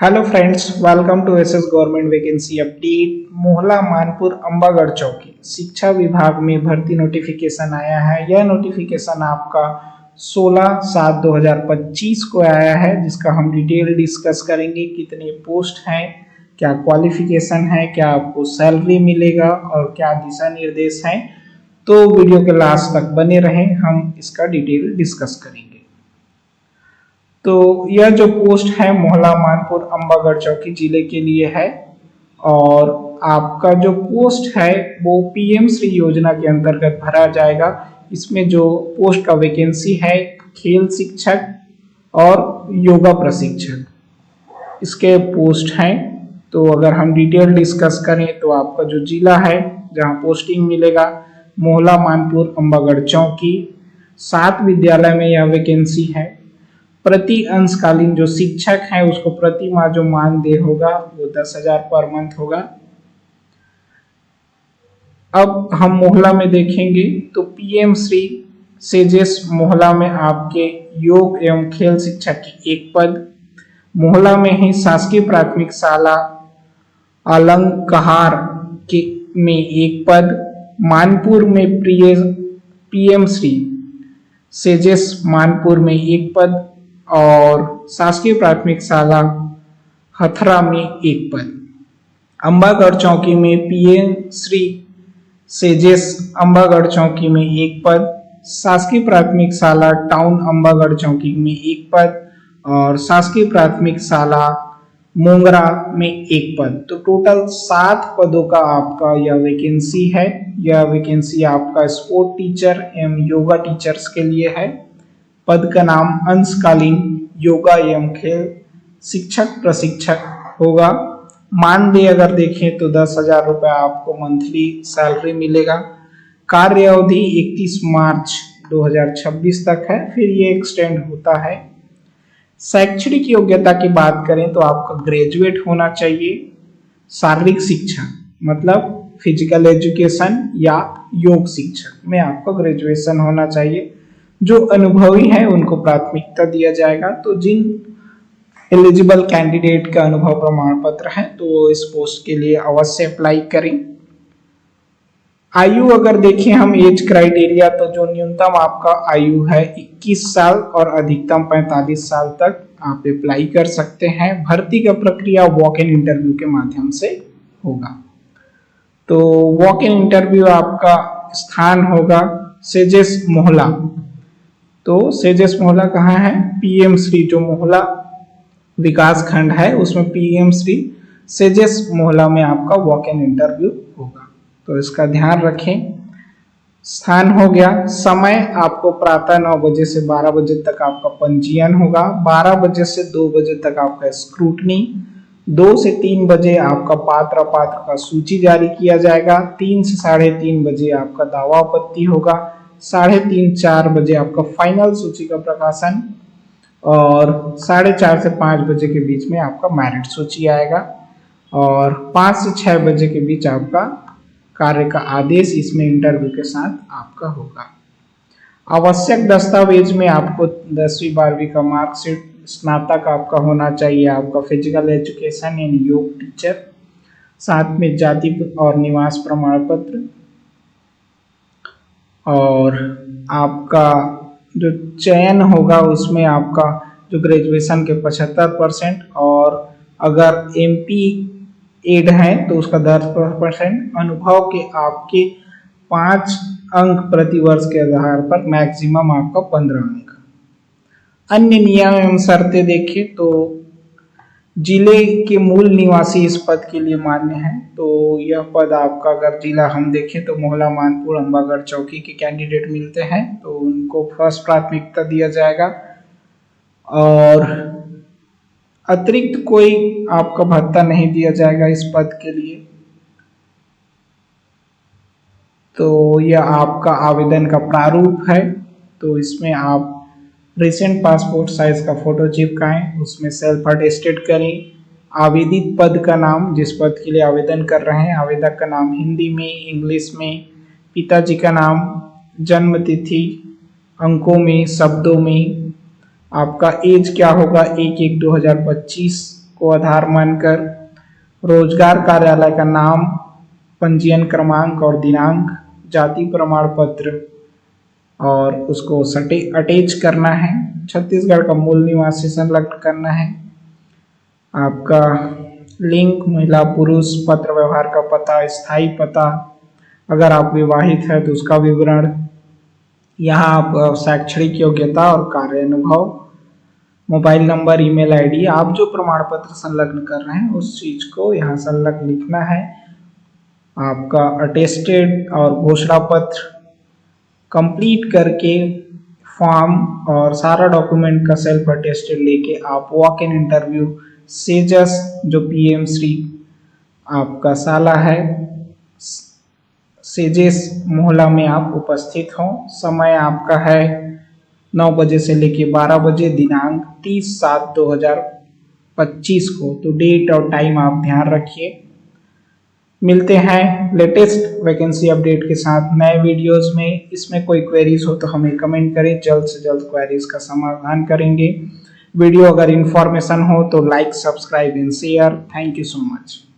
Hello friends, welcome to SS government vacancy update. Mohla Manpur Ambagarh Chowki शिक्षा विभाग में भर्ती नोटिफिकेशन आया है। यह नोटिफिकेशन आपका 16/7/2025 को आया है, जिसका हम डिटेल डिस्कस करेंगे। कितने पोस्ट हैं, क्या क्वालिफिकेशन है, क्या आपको सैलरी मिलेगा और क्या दिशा निर्देश हैं। तो वीडियो के लास्ट तक बने रहें, हम इसका डिटेल डिस्कस करेंगे। तो यह जो पोस्ट है मोहला मानपुर अंबागढ़ चौकी जिले के लिए है और आपका जो पोस्ट है वो पीएम श्री योजना के अंतर्गत भरा जाएगा। इसमें जो पोस्ट का वैकेंसी है खेल शिक्षक और योगा प्रशिक्षक, इसके पोस्ट हैं। तो अगर हम डिटेल डिस्कस करें तो आपका जो जिला है जहां पोस्टिंग मिलेगा मोहला मानपुर अंबागढ़ चौकी। 7 विद्यालय में यह वैकेंसी है। प्रति अंशकालीन जो शिक्षक है उसको प्रति माह जो मानदेय होगा वो 10,000 पर मंथ होगा। अब हम मोहला में देखेंगे तो पीएम श्री सेजेस मोहला में आपके योग एवं खेल शिक्षक की एक पद, मोहला में ही शासकीय प्राथमिक शाला अलंकहार के में एक पद, मानपुर में पीएम श्री सेजेस मानपुर में एक पद और शासकीय प्राथमिक शाला हथरा में एक पद। अंबागढ़ चौकी में पीएम श्री सेजेस अंबागढ़ चौकी में एक पद, शासकीय प्राथमिक शाला टाउन अंबागढ़ चौकी में एक पद और शासकीय प्राथमिक शाला मोंगरा में एक पद। तो टोटल 7 पदों का आपका यह वैकेंसी है। यह वैकेंसी आपका स्पोर्ट टीचर एवं योगा टीचर्स के लिए है। पद का नाम अंशकालीन योगा एवं खेल शिक्षक प्रशिक्षक होगा। मानदेय अगर देखें तो 10,000 रुपये आपको मंथली सैलरी मिलेगा। कार्य अवधि 31 मार्च 2026 तक है, फिर ये एक्सटेंड होता है। शैक्षणिक योग्यता की बात करें तो आपका ग्रेजुएट होना चाहिए। शारीरिक शिक्षा मतलब फिजिकल एजुकेशन या योग शिक्षक में आपको ग्रेजुएशन होना चाहिए। जो अनुभवी है उनको प्राथमिकता दिया जाएगा। तो जिन एलिजिबल कैंडिडेट का अनुभव प्रमाण पत्र है तो इस पोस्ट के लिए अवश्य अप्लाई करें। आयु अगर देखें हम एज क्राइटेरिया, तो जो न्यूनतम आपका आयु है 21 साल और अधिकतम 45 साल तक आप अप्लाई कर सकते हैं। भर्ती का प्रक्रिया वॉक इन इंटरव्यू के माध्यम से होगा। तो वॉक इन इंटरव्यू आपका स्थान होगा सेजेस मोहला। तो सेजेस मोहला कहाँ है? पीएम श्री जो मोहला विकास खंड है उसमें पीएम श्री सेजेस मोहला में आपका वॉक इन इंटरव्यू होगा। तो इसका ध्यान रखें। स्थान हो गया। समय आपको प्रातः 9 बजे से 12 बजे तक आपका पंजीयन होगा। 12 बजे से 2 बजे तक आपका स्क्रूटनी। 2 से 3 बजे आपका पात्र का सूची जारी किया जाएगा। 3 से 3:30 बजे आपका दावा आपत्ति होगा। 3:30-4 बजे आपका फाइनल सूची का प्रकाशन और 4:30 से 5 बजे के बीच में आपका मेरिट सूची आएगा और 5 से 6 बजे के बीच आपका कार्य का आदेश इसमें इंटरव्यू के साथ आपका होगा। आवश्यक दस्तावेज में आपको 10वीं 12वीं का मार्कशीट, स्नातक आपका होना चाहिए, आपका फिजिकल एजुकेशन एंड योग टीचर, साथ में जाति और निवास प्रमाण पत्र और आपका जो चयन होगा उसमें आपका जो ग्रेजुएशन के 75% और अगर एमपी एड है तो उसका 10%, अनुभव के आपके 5 अंक प्रति वर्ष के आधार पर मैक्सिमम आपका 15 अंक। अन्य नियम एवं शर्तें देखें तो जिले के मूल निवासी इस पद के लिए मान्य है। तो यह पद आपका अगर जिला हम देखें तो मोहला मानपुर अंबागढ़ चौकी के कैंडिडेट मिलते हैं तो उनको फर्स्ट प्राथमिकता दिया जाएगा और अतिरिक्त कोई आपका भत्ता नहीं दिया जाएगा इस पद के लिए। तो यह आपका आवेदन का प्रारूप है। तो इसमें आप रिसेंट पासपोर्ट साइज का फोटो चिपकाएं, उसमें सेल्फ अटेस्टेड करें। आवेदित पद का नाम, जिस पद के लिए आवेदन कर रहे हैं, आवेदक का नाम हिंदी में, इंग्लिश में, पिताजी का नाम, जन्म तिथि, अंकों में, शब्दों में, आपका एज क्या होगा 1/1/2025 को आधार मानकर, रोजगार कार्यालय का नाम, पंजीयन क्रमांक और दिनांक, जाति प्रमाण पत्र और उसको अटैच करना है। छत्तीसगढ़ का मूल निवासी संलग्न करना है। आपका लिंग, महिला पुरुष, पत्र व्यवहार का पता, स्थायी पता, अगर आप विवाहित है तो उसका विवरण, यहाँ आप शैक्षणिक योग्यता और कार्य अनुभव, मोबाइल नंबर, ईमेल आईडी, आप जो प्रमाण पत्र संलग्न कर रहे हैं उस चीज को यहाँ संलग्न लिखना है। आपका अटेस्टेड और घोषणा पत्र कंप्लीट करके फॉर्म और सारा डॉक्यूमेंट का सेल्फ अटेस्टेड लेके आप वॉक इन इंटरव्यू सेजस जो पीएम श्री आपका साला है सेजेस मोहला में आप उपस्थित हों। समय आपका है 9 बजे से लेके 12 बजे, दिनांक 30/7/2025 को। तो डेट और टाइम आप ध्यान रखिए। मिलते हैं लेटेस्ट वैकेंसी अपडेट के साथ नए वीडियोस में। इसमें कोई क्वेरीज हो तो हमें कमेंट करें, जल्द से जल्द क्वेरीज का समाधान करेंगे। वीडियो अगर इंफॉर्मेशन हो तो like, subscribe and share. Thank you so much.